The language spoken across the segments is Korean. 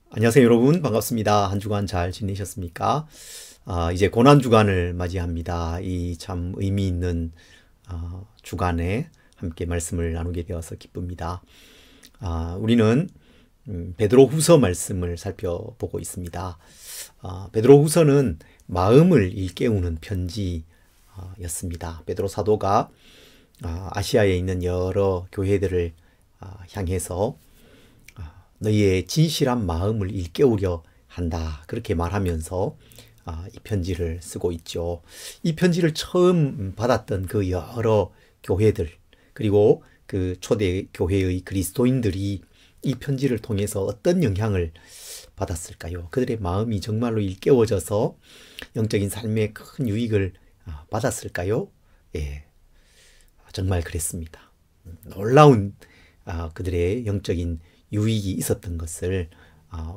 안녕하세요 여러분, 반갑습니다. 한 주간 잘 지내셨습니까? 이제 고난주간을 맞이합니다. 이 참 의미 있는 주간에 함께 말씀을 나누게 되어서 기쁩니다. 우리는 베드로후서 말씀을 살펴보고 있습니다. 베드로후서는 마음을 일깨우는 편지였습니다. 베드로 사도가 아시아에 있는 여러 교회들을 향해서 너희의 진실한 마음을 일깨우려 한다, 그렇게 말하면서 이 편지를 쓰고 있죠. 이 편지를 처음 받았던 그 여러 교회들, 그리고 그 초대 교회의 그리스도인들이 이 편지를 통해서 어떤 영향을 받았을까요? 그들의 마음이 정말로 일깨워져서 영적인 삶에 큰 유익을 받았을까요? 예, 정말 그랬습니다. 놀라운 그들의 영적인 유익이 있었던 것을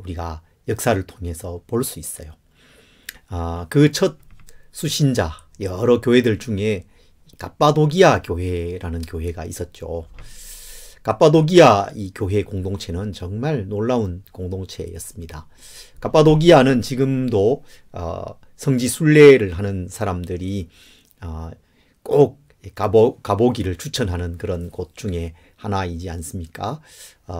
우리가 역사를 통해서 볼 수 있어요. 그 첫 수신자 여러 교회들 중에 갑바도기아 교회라는 교회가 있었죠. 갑바도기아 이 교회 공동체는 정말 놀라운 공동체였습니다. 갑바도기아는 지금도 성지 순례를 하는 사람들이 꼭 가보기를 추천하는 그런 곳 중에 하나이지 않습니까?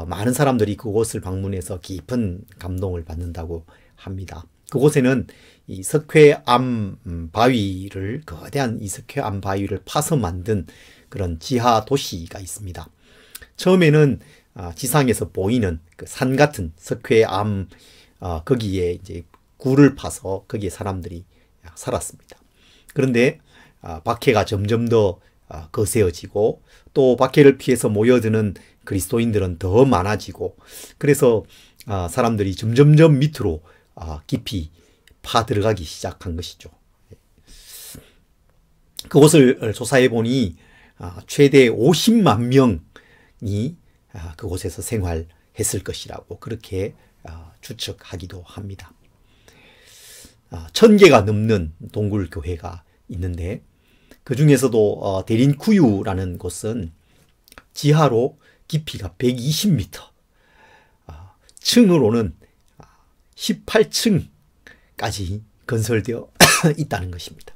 많은 사람들이 그곳을 방문해서 깊은 감동을 받는다고 합니다. 그곳에는 이 석회암 바위를, 거대한 이 석회암 바위를 파서 만든 그런 지하 도시가 있습니다. 처음에는 지상에서 보이는 그 산 같은 석회암, 거기에 이제 굴을 파서 거기에 사람들이 살았습니다. 그런데 박해가 점점 더 거세어지고, 또 박해를 피해서 모여드는 그리스도인들은 더 많아지고, 그래서 사람들이 점점점 밑으로 깊이 파 들어가기 시작한 것이죠. 그곳을 조사해 보니 최대 50만 명이 그곳에서 생활했을 것이라고 그렇게 추측하기도 합니다. 1000개가 넘는 동굴교회가 있는데, 그 중에서도 데린쿠유라는 곳은 지하로 깊이가 120m, 층으로는 18층까지 건설되어 있다는 것입니다.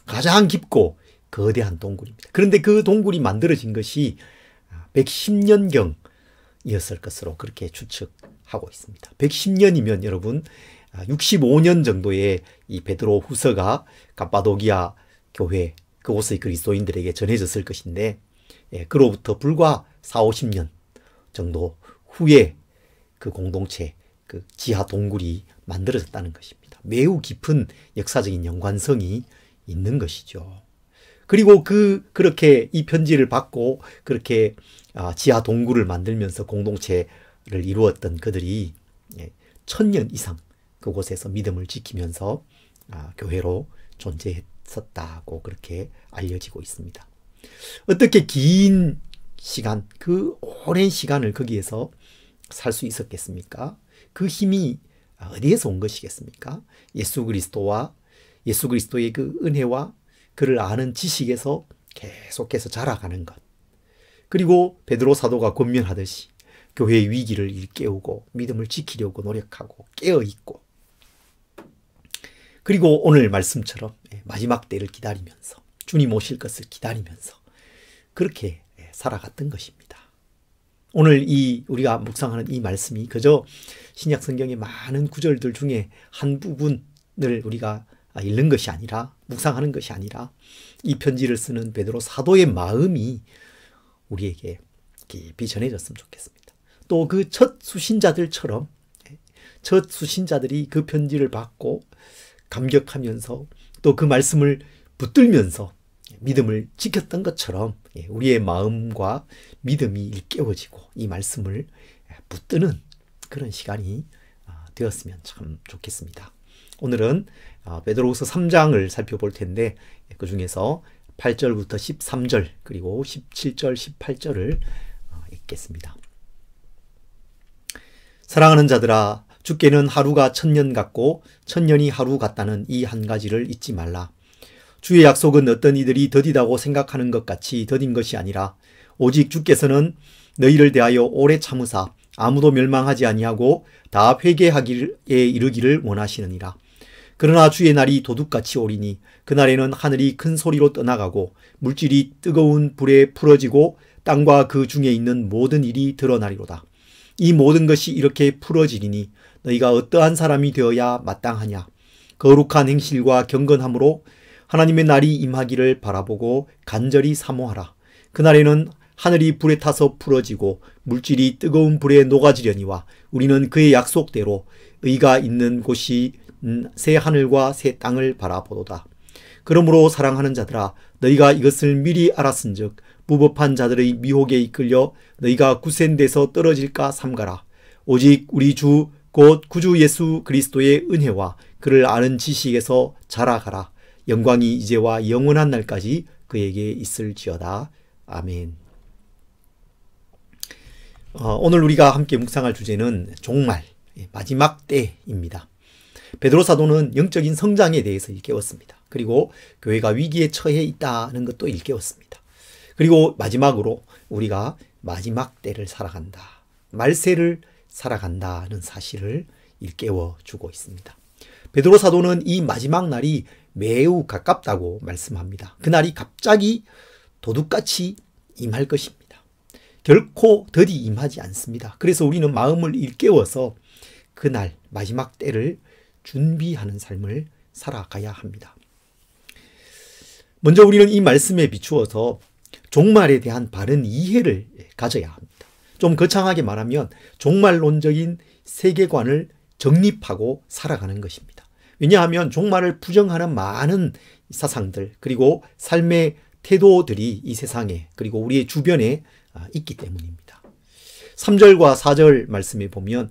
가장 깊고 거대한 동굴입니다. 그런데 그 동굴이 만들어진 것이 110년경이었을 것으로 그렇게 추측하고 있습니다. 110년이면 여러분 65년 정도의 이 베드로 후서가 갑바도기아 교회, 그곳의 그리스도인들에게 전해졌을 것인데, 그로부터 불과 40-50년 정도 후에 그 공동체, 그 지하 동굴이 만들어졌다는 것입니다. 매우 깊은 역사적인 연관성이 있는 것이죠. 그리고 그렇게 이 편지를 받고 그렇게 지하 동굴을 만들면서 공동체를 이루었던 그들이 1000년 이상 그곳에서 믿음을 지키면서 교회로 존재했었다고 그렇게 알려지고 있습니다. 어떻게 긴 시간, 그 오랜 시간을 거기에서 살 수 있었겠습니까? 그 힘이 어디에서 온 것이겠습니까? 예수 그리스도의 그 은혜와 그를 아는 지식에서 계속해서 자라가는 것. 그리고 베드로 사도가 권면하듯이 교회의 위기를 일깨우고 믿음을 지키려고 노력하고 깨어있고, 그리고 오늘 말씀처럼 마지막 때를 기다리면서, 주님 오실 것을 기다리면서 그렇게 살아갔던 것입니다. 오늘 우리가 묵상하는 이 말씀이 그저 신약 성경의 많은 구절들 중에 한 부분을 우리가 읽는 것이 아니라, 묵상하는 것이 아니라, 이 편지를 쓰는 베드로 사도의 마음이 우리에게 깊이 전해졌으면 좋겠습니다. 또 그 첫 수신자들처럼, 첫 수신자들이 그 편지를 받고 감격하면서 또 그 말씀을 붙들면서 믿음을 지켰던 것처럼 우리의 마음과 믿음이 일깨워지고 이 말씀을 붙드는 그런 시간이 되었으면 참 좋겠습니다. 오늘은 베드로후서 3장을 살펴볼 텐데, 그 중에서 8절부터 13절 그리고 17절 18절을 읽겠습니다. 사랑하는 자들아, 주께는 하루가 1000년 같고 1000년이 하루 같다는 이 한 가지를 잊지 말라. 주의 약속은 어떤 이들이 더디다고 생각하는 것 같이 더딘 것이 아니라, 오직 주께서는 너희를 대하여 오래 참으사 아무도 멸망하지 아니하고 다 회개하기에 이르기를 원하시느니라. 그러나 주의 날이 도둑같이 오리니 그날에는 하늘이 큰 소리로 떠나가고 물질이 뜨거운 불에 풀어지고 땅과 그 중에 있는 모든 일이 드러나리로다. 이 모든 것이 이렇게 풀어지리니 너희가 어떠한 사람이 되어야 마땅하냐. 거룩한 행실과 경건함으로 하나님의 날이 임하기를 바라보고 간절히 사모하라. 그날에는 하늘이 불에 타서 풀어지고 물질이 뜨거운 불에 녹아지려니와 우리는 그의 약속대로 의가 있는 곳이 새 하늘과 새 땅을 바라보도다. 그러므로 사랑하는 자들아, 너희가 이것을 미리 알았은즉 무법한 자들의 미혹에 이끌려 너희가 굳센 데서 떨어질까 삼가라. 오직 우리 주 곧 구주 예수 그리스도의 은혜와 그를 아는 지식에서 자라가라. 영광이 이제와 영원한 날까지 그에게 있을지어다. 아멘. 오늘 우리가 함께 묵상할 주제는 종말, 마지막 때입니다. 베드로 사도는 영적인 성장에 대해서 일깨웠습니다. 그리고 교회가 위기에 처해 있다는 것도 일깨웠습니다. 그리고 마지막으로 우리가 마지막 때를 살아간다, 말세를 살아간다는 사실을 일깨워주고 있습니다. 베드로 사도는 이 마지막 날이 매우 가깝다고 말씀합니다. 그날이 갑자기 도둑같이 임할 것입니다. 결코 더디 임하지 않습니다. 그래서 우리는 마음을 일깨워서 그날 마지막 때를 준비하는 삶을 살아가야 합니다. 먼저 우리는 이 말씀에 비추어서 종말에 대한 바른 이해를 가져야 합니다. 좀 거창하게 말하면 종말론적인 세계관을 정립하고 살아가는 것입니다. 왜냐하면 종말을 부정하는 많은 사상들 그리고 삶의 태도들이 이 세상에 그리고 우리의 주변에 있기 때문입니다. 3절과 4절 말씀에 보면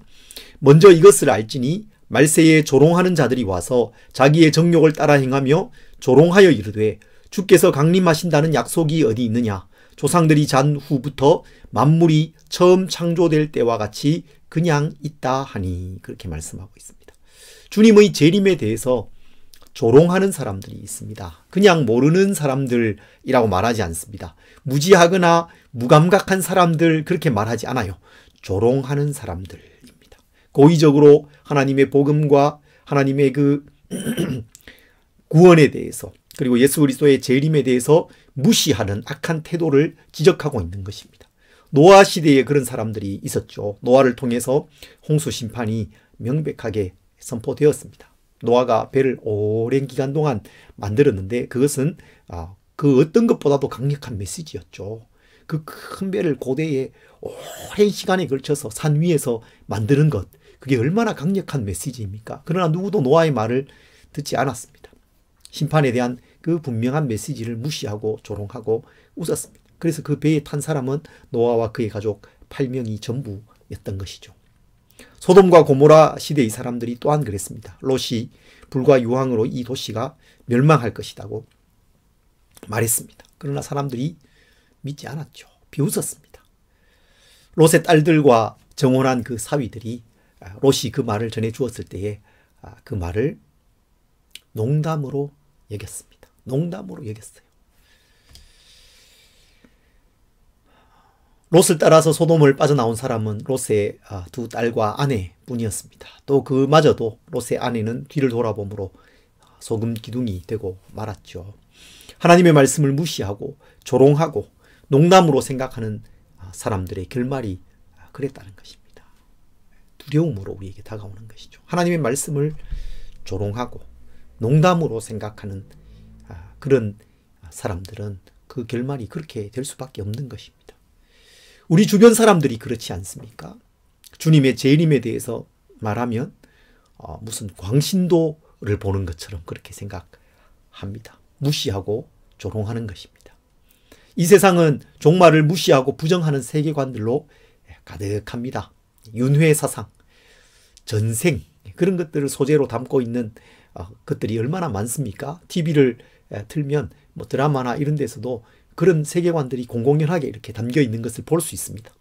먼저 이것을 알지니 말세에 조롱하는 자들이 와서 자기의 정욕을 따라 행하며 조롱하여 이르되 주께서 강림하신다는 약속이 어디 있느냐. 조상들이 잔 후부터 만물이 처음 창조될 때와 같이 그냥 있다 하니 그렇게 말씀하고 있습니다. 주님의 재림에 대해서 조롱하는 사람들이 있습니다. 그냥 모르는 사람들이라고 말하지 않습니다. 무지하거나 무감각한 사람들 그렇게 말하지 않아요. 조롱하는 사람들입니다. 고의적으로 하나님의 복음과 하나님의 그 구원에 대해서 그리고 예수 그리스도의 재림에 대해서 무시하는 악한 태도를 지적하고 있는 것입니다. 노아 시대에 그런 사람들이 있었죠. 노아를 통해서 홍수 심판이 명백하게 선포되었습니다. 노아가 배를 오랜 기간 동안 만들었는데 그것은 그 어떤 것보다도 강력한 메시지였죠. 그 큰 배를 고대에 오랜 시간에 걸쳐서 산 위에서 만드는 것, 그게 얼마나 강력한 메시지입니까? 그러나 누구도 노아의 말을 듣지 않았습니다. 심판에 대한 그 분명한 메시지를 무시하고 조롱하고 웃었습니다. 그래서 그 배에 탄 사람은 노아와 그의 가족 8명이 전부였던 것이죠. 소돔과 고모라 시대의 사람들이 또한 그랬습니다. 롯이 불과 유황으로 이 도시가 멸망할 것이라고 말했습니다. 그러나 사람들이 믿지 않았죠. 비웃었습니다. 롯의 딸들과 정혼한 그 사위들이 롯이 그 말을 전해 주었을 때에 그 말을 농담으로 여겼습니다. 농담으로 여겼어요. 롯을 따라서 소돔을 빠져나온 사람은 롯의 두 딸과 아내뿐이었습니다. 또 그마저도 롯의 아내는 뒤를 돌아보므로 소금 기둥이 되고 말았죠. 하나님의 말씀을 무시하고 조롱하고 농담으로 생각하는 사람들의 결말이 그랬다는 것입니다. 두려움으로 우리에게 다가오는 것이죠. 하나님의 말씀을 조롱하고 농담으로 생각하는 그런 사람들은 그 결말이 그렇게 될 수밖에 없는 것입니다. 우리 주변 사람들이 그렇지 않습니까? 주님의 재림에 대해서 말하면 무슨 광신도를 보는 것처럼 그렇게 생각합니다. 무시하고 조롱하는 것입니다. 이 세상은 종말을 무시하고 부정하는 세계관들로 가득합니다. 윤회 사상, 전생 그런 것들을 소재로 담고 있는 것들이 얼마나 많습니까? TV를 틀면 뭐 드라마나 이런 데서도 그런 세계관들이 공공연하게 이렇게 담겨 있는 것을 볼 수 있습니다.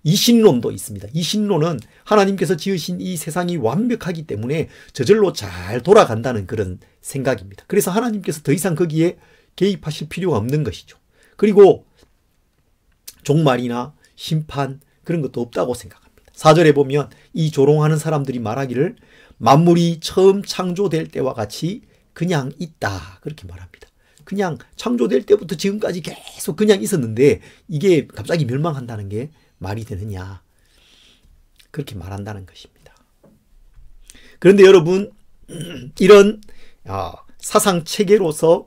이신론도 있습니다. 이신론은 하나님께서 지으신 이 세상이 완벽하기 때문에 저절로 잘 돌아간다는 그런 생각입니다. 그래서 하나님께서 더 이상 거기에 개입하실 필요가 없는 것이죠. 그리고 종말이나 심판 그런 것도 없다고 생각합니다. 4절에 보면 이 조롱하는 사람들이 말하기를 만물이 처음 창조될 때와 같이 그냥 있다. 그렇게 말합니다. 그냥 창조될 때부터 지금까지 계속 그냥 있었는데 이게 갑자기 멸망한다는 게 말이 되느냐. 그렇게 말한다는 것입니다. 그런데 여러분, 이런 사상 체계로서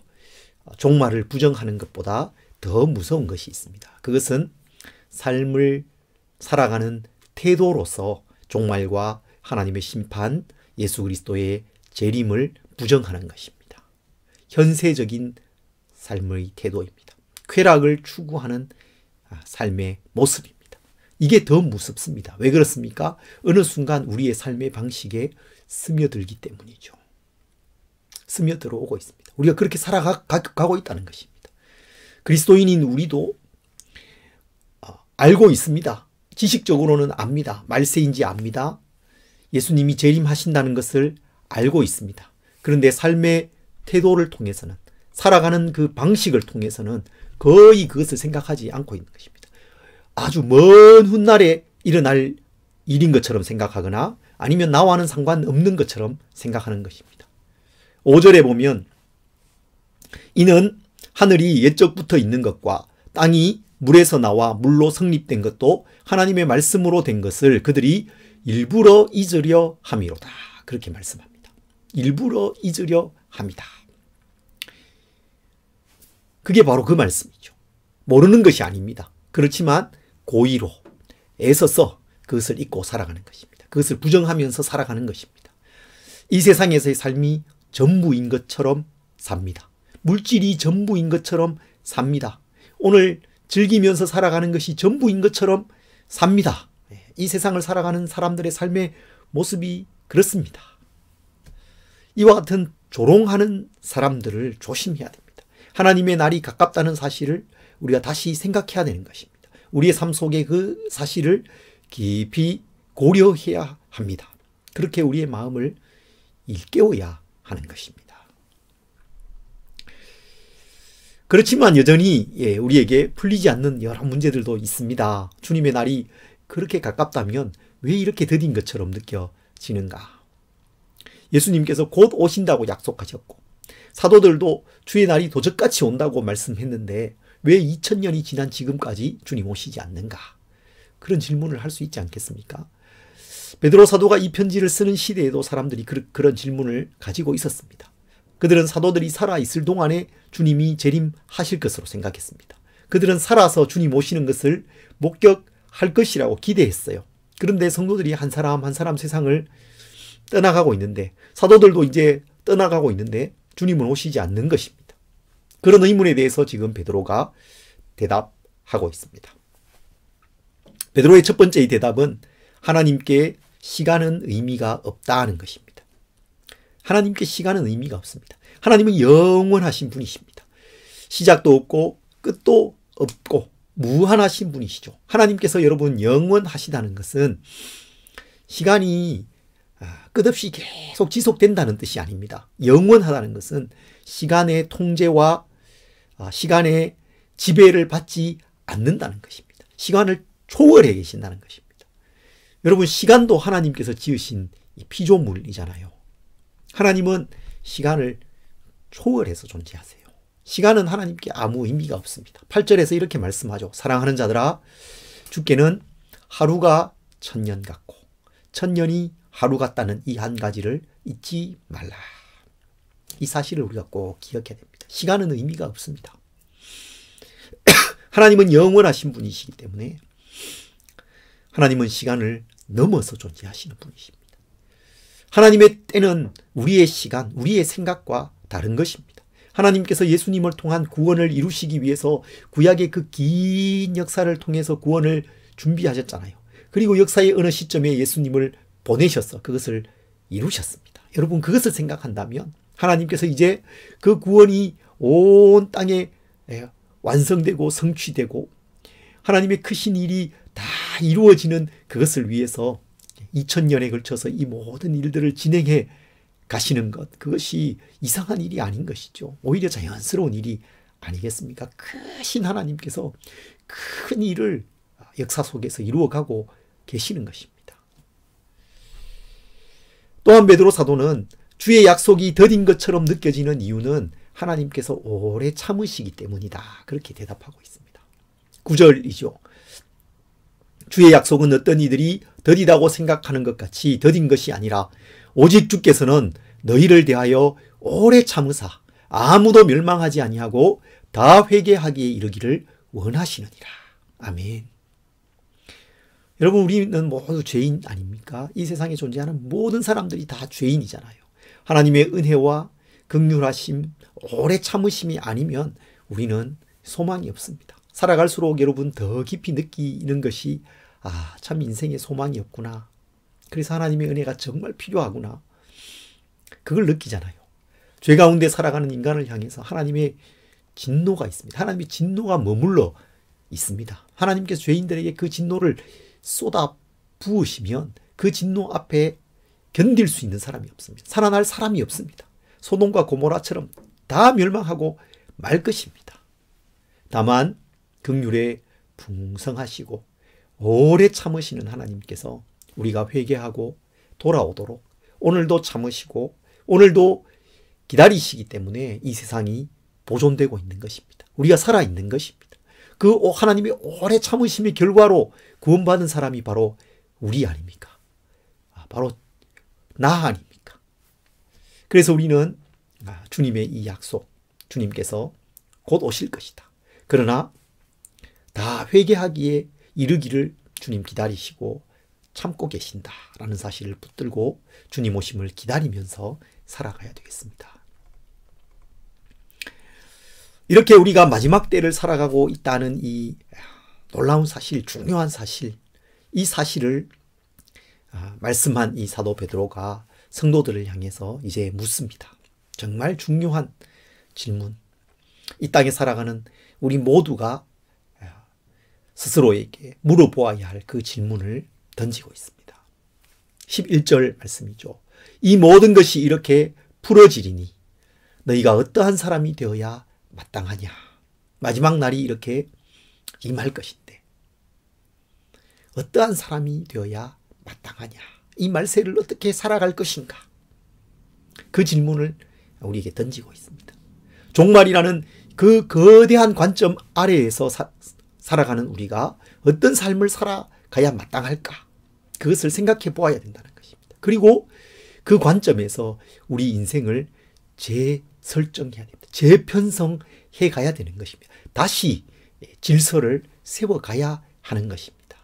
종말을 부정하는 것보다 더 무서운 것이 있습니다. 그것은 삶을 살아가는 태도로서 종말과 하나님의 심판, 예수 그리스도의 재림을 부정하는 것입니다. 현세적인 삶의 태도입니다. 쾌락을 추구하는 삶의 모습입니다. 이게 더 무섭습니다. 왜 그렇습니까? 어느 순간 우리의 삶의 방식에 스며들기 때문이죠. 스며들어오고 있습니다. 우리가 그렇게 살아가고 있다는 것입니다. 그리스도인인 우리도 알고 있습니다. 지식적으로는 압니다. 말세인지 압니다. 예수님이 재림하신다는 것을 알고 있습니다. 그런데 삶의 태도를 통해서는, 살아가는 그 방식을 통해서는 거의 그것을 생각하지 않고 있는 것입니다. 아주 먼 훗날에 일어날 일인 것처럼 생각하거나 아니면 나와는 상관없는 것처럼 생각하는 것입니다. 5절에 보면 이는 하늘이 옛적부터 있는 것과 땅이 물에서 나와 물로 성립된 것도 하나님의 말씀으로 된 것을 그들이 일부러 잊으려 함이로다. 그렇게 말씀합니다. 일부러 잊으려 합니다. 그게 바로 그 말씀이죠. 모르는 것이 아닙니다. 그렇지만 고의로 애써서 그것을 잊고 살아가는 것입니다. 그것을 부정하면서 살아가는 것입니다. 이 세상에서의 삶이 전부인 것처럼 삽니다. 물질이 전부인 것처럼 삽니다. 오늘 즐기면서 살아가는 것이 전부인 것처럼 삽니다. 이 세상을 살아가는 사람들의 삶의 모습이 그렇습니다. 이와 같은 조롱하는 사람들을 조심해야 됩니다. 하나님의 날이 가깝다는 사실을 우리가 다시 생각해야 되는 것입니다. 우리의 삶 속에 그 사실을 깊이 고려해야 합니다. 그렇게 우리의 마음을 일깨워야 하는 것입니다. 그렇지만 여전히 우리에게 풀리지 않는 여러 문제들도 있습니다. 주님의 날이 그렇게 가깝다면 왜 이렇게 더딘 것처럼 느껴지는가? 예수님께서 곧 오신다고 약속하셨고 사도들도 주의 날이 도적같이 온다고 말씀했는데 왜 2000년이 지난 지금까지 주님 오시지 않는가? 그런 질문을 할 수 있지 않겠습니까? 베드로 사도가 이 편지를 쓰는 시대에도 사람들이 그런 질문을 가지고 있었습니다. 그들은 사도들이 살아있을 동안에 주님이 재림하실 것으로 생각했습니다. 그들은 살아서 주님 오시는 것을 목격할 것이라고 기대했어요. 그런데 성도들이 한 사람 한 사람 세상을 떠나가고 있는데, 사도들도 이제 떠나가고 있는데 주님은 오시지 않는 것입니다. 그런 의문에 대해서 지금 베드로가 대답하고 있습니다. 베드로의 첫 번째 대답은 하나님께 시간은 의미가 없다는 것입니다. 하나님께 시간은 의미가 없습니다. 하나님은 영원하신 분이십니다. 시작도 없고 끝도 없고 무한하신 분이시죠. 하나님께서 여러분 영원하시다는 것은 시간이 끝없이 계속 지속된다는 뜻이 아닙니다. 영원하다는 것은 시간의 통제와 시간의 지배를 받지 않는다는 것입니다. 시간을 초월해 계신다는 것입니다. 여러분, 시간도 하나님께서 지으신 피조물이잖아요. 하나님은 시간을 초월해서 존재하세요. 시간은 하나님께 아무 의미가 없습니다. 8절에서 이렇게 말씀하죠. 사랑하는 자들아, 주께는 하루가 1000년 같고 1000년이 하루 같다는 이 한 가지를 잊지 말라. 이 사실을 우리가 꼭 기억해야 됩니다. 시간은 의미가 없습니다. 하나님은 영원하신 분이시기 때문에 하나님은 시간을 넘어서 존재하시는 분이십니다. 하나님의 때는 우리의 시간, 우리의 생각과 다른 것입니다. 하나님께서 예수님을 통한 구원을 이루시기 위해서 구약의 그 긴 역사를 통해서 구원을 준비하셨잖아요. 그리고 역사의 어느 시점에 예수님을 보내셔서 그것을 이루셨습니다. 여러분, 그것을 생각한다면 하나님께서 이제 그 구원이 온 땅에 완성되고 성취되고 하나님의 크신 일이 다 이루어지는 그것을 위해서 2000년에 걸쳐서 이 모든 일들을 진행해 가시는 것, 그것이 이상한 일이 아닌 것이죠. 오히려 자연스러운 일이 아니겠습니까? 크신 하나님께서 큰 일을 역사 속에서 이루어가고 계시는 것입니다. 또한 베드로 사도는 주의 약속이 더딘 것처럼 느껴지는 이유는 하나님께서 오래 참으시기 때문이다. 그렇게 대답하고 있습니다. 9절이죠. 주의 약속은 어떤 이들이 더디다고 생각하는 것 같이 더딘 것이 아니라 오직 주께서는 너희를 대하여 오래 참으사 아무도 멸망하지 아니하고 다 회개하기에 이르기를 원하시느니라. 아멘. 여러분, 우리는 모두 죄인 아닙니까? 이 세상에 존재하는 모든 사람들이 다 죄인이잖아요. 하나님의 은혜와 긍휼하심, 오래 참으심이 아니면 우리는 소망이 없습니다. 살아갈수록 여러분 더 깊이 느끼는 것이 참 인생에 소망이 없구나. 그래서 하나님의 은혜가 정말 필요하구나. 그걸 느끼잖아요. 죄 가운데 살아가는 인간을 향해서 하나님의 진노가 있습니다. 하나님의 진노가 머물러 있습니다. 하나님께서 죄인들에게 그 진노를 쏟아 부으시면 그 진노 앞에 견딜 수 있는 사람이 없습니다. 살아날 사람이 없습니다. 소돔과 고모라처럼 다 멸망하고 말 것입니다. 다만 긍휼에 풍성하시고 오래 참으시는 하나님께서 우리가 회개하고 돌아오도록 오늘도 참으시고 오늘도 기다리시기 때문에 이 세상이 보존되고 있는 것입니다. 우리가 살아있는 것입니다. 그 하나님의 오래 참으심의 결과로 구원받은 사람이 바로 우리 아닙니까? 바로 나 아닙니까? 그래서 우리는 주님의 이 약속, 주님께서 곧 오실 것이다. 그러나 다 회개하기에 이르기를 주님 기다리시고 참고 계신다라는 사실을 붙들고 주님 오심을 기다리면서 살아가야 되겠습니다. 이렇게 우리가 마지막 때를 살아가고 있다는 이 놀라운 사실, 중요한 사실, 이 사실을 말씀한 이 사도 베드로가 성도들을 향해서 이제 묻습니다. 정말 중요한 질문. 이 땅에 살아가는 우리 모두가 스스로에게 물어보아야 할 그 질문을 던지고 있습니다. 11절 말씀이죠. 이 모든 것이 이렇게 풀어지리니 너희가 어떠한 사람이 되어야 마땅하냐. 마지막 날이 이렇게 임할 것인데 어떠한 사람이 되어야 마땅하냐. 이 말세를 어떻게 살아갈 것인가. 그 질문을 우리에게 던지고 있습니다. 종말이라는 그 거대한 관점 아래에서 살아가는 우리가 어떤 삶을 살아가야 마땅할까? 그것을 생각해 보아야 된다는 것입니다. 그리고 그 관점에서 우리 인생을 재설정해야 됩니다. 재편성해 가야 되는 것입니다. 다시 질서를 세워가야 하는 것입니다.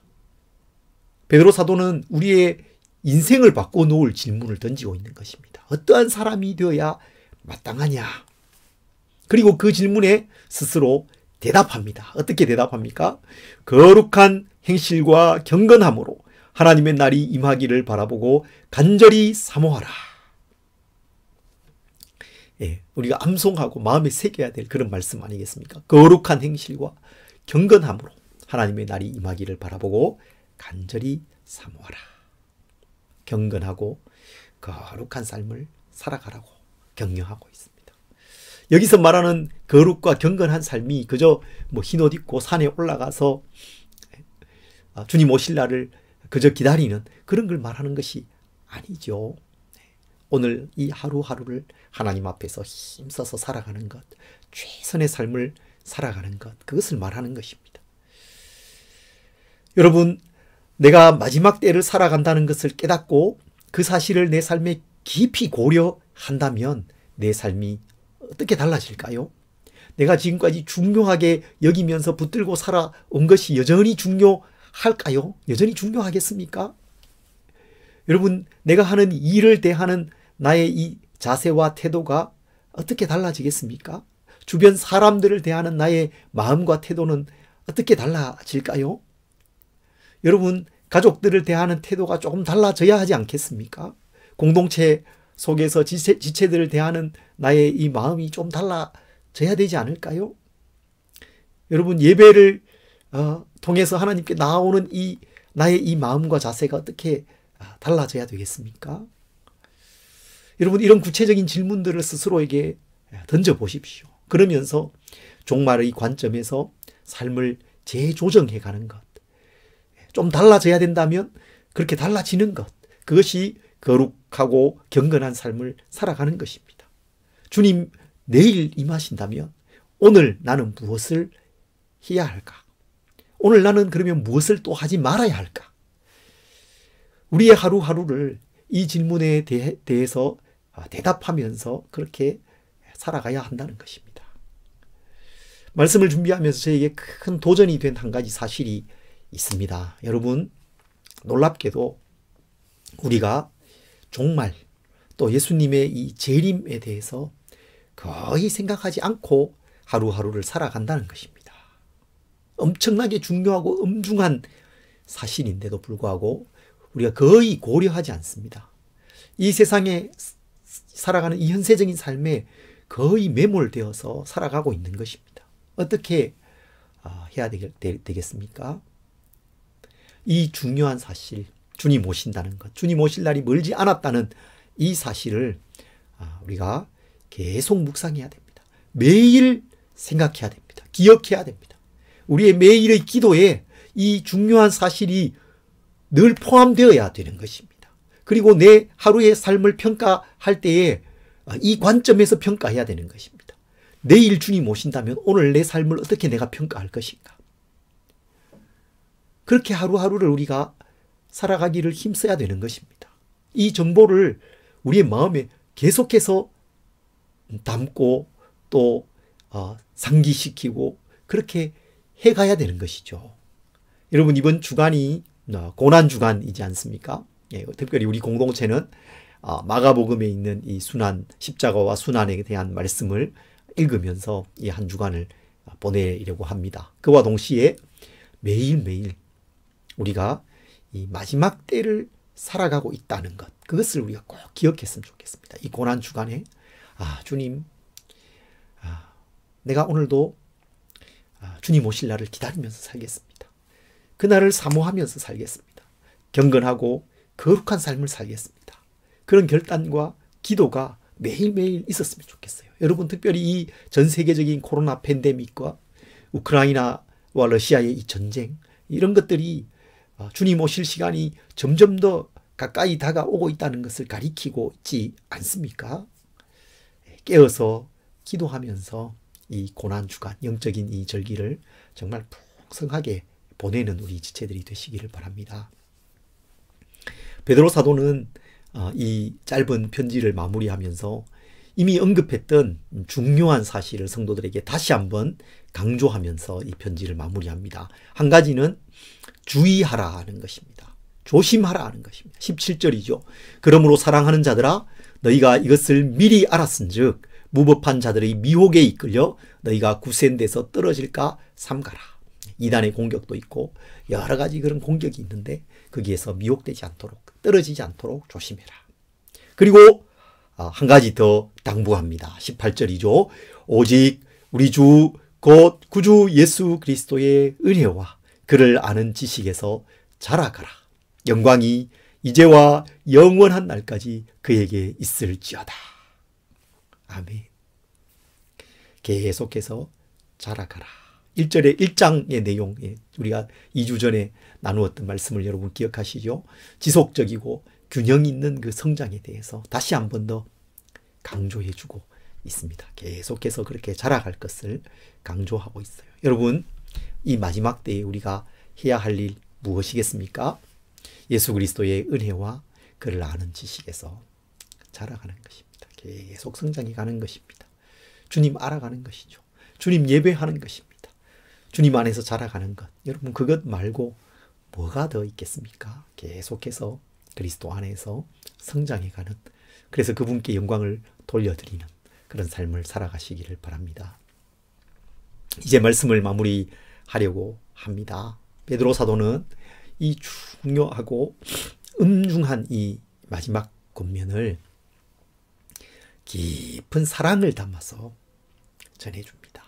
베드로 사도는 우리의 인생을 바꿔놓을 질문을 던지고 있는 것입니다. 어떠한 사람이 되어야 마땅하냐? 그리고 그 질문에 스스로 대답합니다. 어떻게 대답합니까? 거룩한 행실과 경건함으로 하나님의 날이 임하기를 바라보고 간절히 사모하라. 우리가 암송하고 마음에 새겨야 될 그런 말씀 아니겠습니까? 거룩한 행실과 경건함으로 하나님의 날이 임하기를 바라보고 간절히 사모하라. 경건하고 거룩한 삶을 살아가라고 격려하고 있습니다. 여기서 말하는 거룩과 경건한 삶이 그저 흰 옷 입고 산에 올라가서 주님 오실 날을 그저 기다리는 그런 걸 말하는 것이 아니죠. 오늘 이 하루하루를 하나님 앞에서 힘써서 살아가는 것, 최선의 삶을 살아가는 것, 그것을 말하는 것입니다. 여러분, 내가 마지막 때를 살아간다는 것을 깨닫고 그 사실을 내 삶에 깊이 고려한다면 내 삶이 어떻게 달라질까요? 내가 지금까지 중요하게 여기면서 붙들고 살아온 것이 여전히 중요할까요? 여전히 중요하겠습니까? 여러분, 내가 하는 일을 대하는 나의 이 자세와 태도가 어떻게 달라지겠습니까? 주변 사람들을 대하는 나의 마음과 태도는 어떻게 달라질까요? 여러분, 가족들을 대하는 태도가 조금 달라져야 하지 않겠습니까? 공동체 속에서 지체들을 대하는 나의 이 마음이 좀 달라져야 되지 않을까요? 여러분, 예배를 통해서 하나님께 나오는 나의 이 마음과 자세가 어떻게 달라져야 되겠습니까? 여러분, 이런 구체적인 질문들을 스스로에게 던져보십시오. 그러면서 종말의 관점에서 삶을 재조정해 가는 것, 좀 달라져야 된다면 그렇게 달라지는 것, 그것이 거룩 거룩하고 경건한 삶을 살아가는 것입니다. 주님 내일 임하신다면 오늘 나는 무엇을 해야 할까? 오늘 나는 그러면 무엇을 또 하지 말아야 할까? 우리의 하루하루를 이 질문에 대해서 대답하면서 그렇게 살아가야 한다는 것입니다. 말씀을 준비하면서 저에게 큰 도전이 된 한 가지 사실이 있습니다. 여러분, 놀랍게도 우리가 종말 또 예수님의 이 재림에 대해서 거의 생각하지 않고 하루하루를 살아간다는 것입니다. 엄청나게 중요하고 엄중한 사실인데도 불구하고 우리가 거의 고려하지 않습니다. 이 세상에 살아가는 이 현세적인 삶에 거의 매몰되어서 살아가고 있는 것입니다. 어떻게 해야 되겠습니까? 이 중요한 사실, 주님 오신다는 것, 주님 오실 날이 멀지 않았다는 이 사실을 우리가 계속 묵상해야 됩니다. 매일 생각해야 됩니다. 기억해야 됩니다. 우리의 매일의 기도에 이 중요한 사실이 늘 포함되어야 되는 것입니다. 그리고 내 하루의 삶을 평가할 때에 이 관점에서 평가해야 되는 것입니다. 내일 주님 오신다면 오늘 내 삶을 어떻게 내가 평가할 것인가? 그렇게 하루하루를 우리가 살아가기를 힘써야 되는 것입니다. 이 정보를 우리의 마음에 계속해서 담고 또 상기시키고 그렇게 해가야 되는 것이죠. 여러분, 이번 주간이 고난주간이지 않습니까? 예, 특별히 우리 공동체는 마가복음에 있는 이 순환, 십자가와 순환에 대한 말씀을 읽으면서 이 한 주간을 보내려고 합니다. 그와 동시에 매일매일 우리가 이 마지막 때를 살아가고 있다는 것, 그것을 우리가 꼭 기억했으면 좋겠습니다. 이 고난 주간에 주님, 내가 오늘도 주님 오실 날을 기다리면서 살겠습니다. 그날을 사모하면서 살겠습니다. 경건하고 거룩한 삶을 살겠습니다. 그런 결단과 기도가 매일매일 있었으면 좋겠어요. 여러분, 특별히 이 전 세계적인 코로나 팬데믹과 우크라이나와 러시아의 이 전쟁, 이런 것들이 주님 오실 시간이 점점 더 가까이 다가오고 있다는 것을 가리키고 있지 않습니까? 깨어서 기도하면서 이 고난주간, 영적인 이 절기를 정말 풍성하게 보내는 우리 지체들이 되시기를 바랍니다. 베드로 사도는 이 짧은 편지를 마무리하면서 이미 언급했던 중요한 사실을 성도들에게 다시 한번 강조하면서 이 편지를 마무리합니다. 한 가지는 주의하라 하는 것입니다. 조심하라 하는 것입니다. 17절이죠. 그러므로 사랑하는 자들아, 너희가 이것을 미리 알았은즉 무법한 자들의 미혹에 이끌려 너희가 구센돼서 떨어질까 삼가라. 이단의 공격도 있고 여러 가지 그런 공격이 있는데 거기에서 미혹되지 않도록, 떨어지지 않도록 조심해라. 그리고 한 가지 더 당부합니다. 18절이죠. 오직 우리 주 곧 구주 예수 그리스도의 은혜와 그를 아는 지식에서 자라가라. 영광이 이제와 영원한 날까지 그에게 있을지어다. 아멘. 계속해서 자라가라. 1절의 1장의 내용, 우리가 2주 전에 나누었던 말씀을 여러분 기억하시죠? 지속적이고 균형 있는 그 성장에 대해서 다시 한 번 더 강조해주고 있습니다. 계속해서 그렇게 자라갈 것을 강조하고 있어요. 여러분, 이 마지막 때에 우리가 해야 할 일 무엇이겠습니까? 예수 그리스도의 은혜와 그를 아는 지식에서 자라가는 것입니다. 계속 성장해 가는 것입니다. 주님 알아가는 것이죠. 주님 예배하는 것입니다. 주님 안에서 자라가는 것. 여러분, 그것 말고 뭐가 더 있겠습니까? 계속해서 그리스도 안에서 성장해 가는, 그래서 그분께 영광을 돌려드리는 그런 삶을 살아가시기를 바랍니다. 이제 말씀을 마무리하려고 합니다. 베드로 사도는 이 중요하고 엄중한 이 마지막 권면을 깊은 사랑을 담아서 전해줍니다.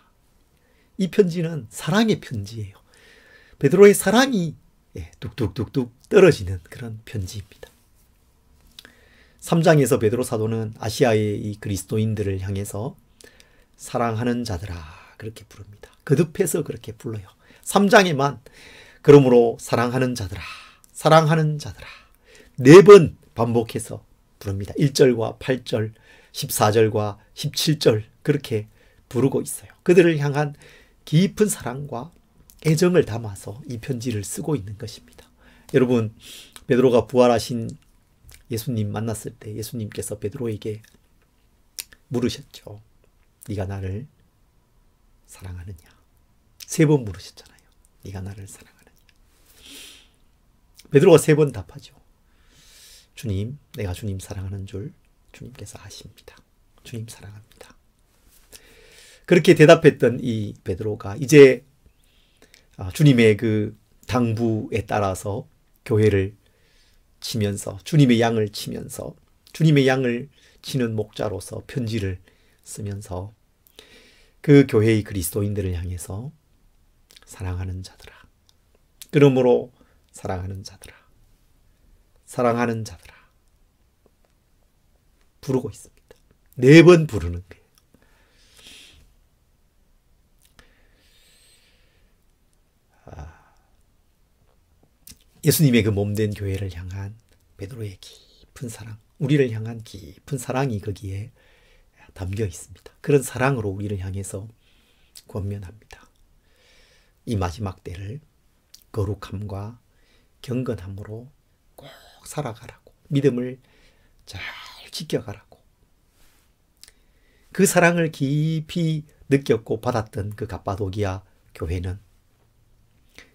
이 편지는 사랑의 편지예요. 베드로의 사랑이 뚝뚝뚝뚝 떨어지는 그런 편지입니다. 3장에서 베드로 사도는 아시아의 이 그리스도인들을 향해서 사랑하는 자들아 그렇게 부릅니다. 거듭해서 그렇게 불러요. 3장에만 그러므로 사랑하는 자들아, 사랑하는 자들아 4번 반복해서 부릅니다. 1절과 8절, 14절과 17절 그렇게 부르고 있어요. 그들을 향한 깊은 사랑과 애정을 담아서 이 편지를 쓰고 있는 것입니다. 여러분, 베드로가 부활하신 예수님 만났을 때 예수님께서 베드로에게 물으셨죠. 네가 나를 사랑하느냐? 3번 물으셨잖아요. 네가 나를 사랑하느냐? 베드로가 3번 답하죠. 주님, 내가 주님 사랑하는 줄 주님께서 아십니다. 주님 사랑합니다. 그렇게 대답했던 이 베드로가 이제 주님의 그 당부에 따라서 교회를 치면서 주님의 양을 치면서 주님의 양을 치는 목자로서 편지를 쓰면서 그 교회의 그리스도인들을 향해서 사랑하는 자들아, 그러므로 사랑하는 자들아, 사랑하는 자들아 부르고 있습니다. 4번 부르는 거예요. 예수님의 그 몸된 교회를 향한 베드로의 깊은 사랑, 우리를 향한 깊은 사랑이 거기에 담겨 있습니다. 그런 사랑으로 우리를 향해서 권면합니다. 이 마지막 때를 거룩함과 경건함으로 꼭 살아가라고, 믿음을 잘 지켜가라고. 그 사랑을 깊이 느꼈고 받았던 그 갑바도기아 교회는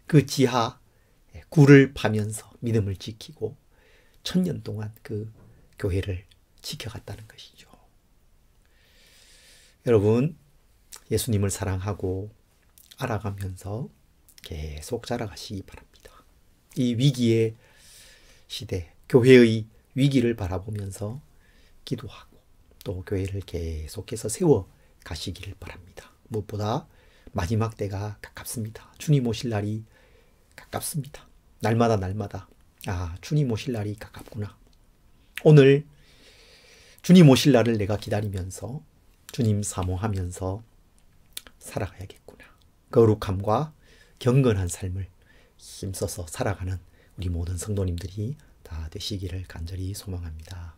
그 지하 굴을 파면서 믿음을 지키고 1000년 동안 그 교회를 지켜갔다는 것이죠. 여러분, 예수님을 사랑하고 알아가면서 계속 자라가시기 바랍니다. 이 위기의 시대, 교회의 위기를 바라보면서 기도하고 또 교회를 계속해서 세워 가시기를 바랍니다. 무엇보다 마지막 때가 가깝습니다. 주님 오실 날이 가깝습니다. 날마다 주님 오실 날이 가깝구나. 오늘 주님 오실 날을 내가 기다리면서 주님 사모하면서 살아가야겠구나. 거룩함과 경건한 삶을 힘써서 살아가는 우리 모든 성도님들이 다 되시기를 간절히 소망합니다.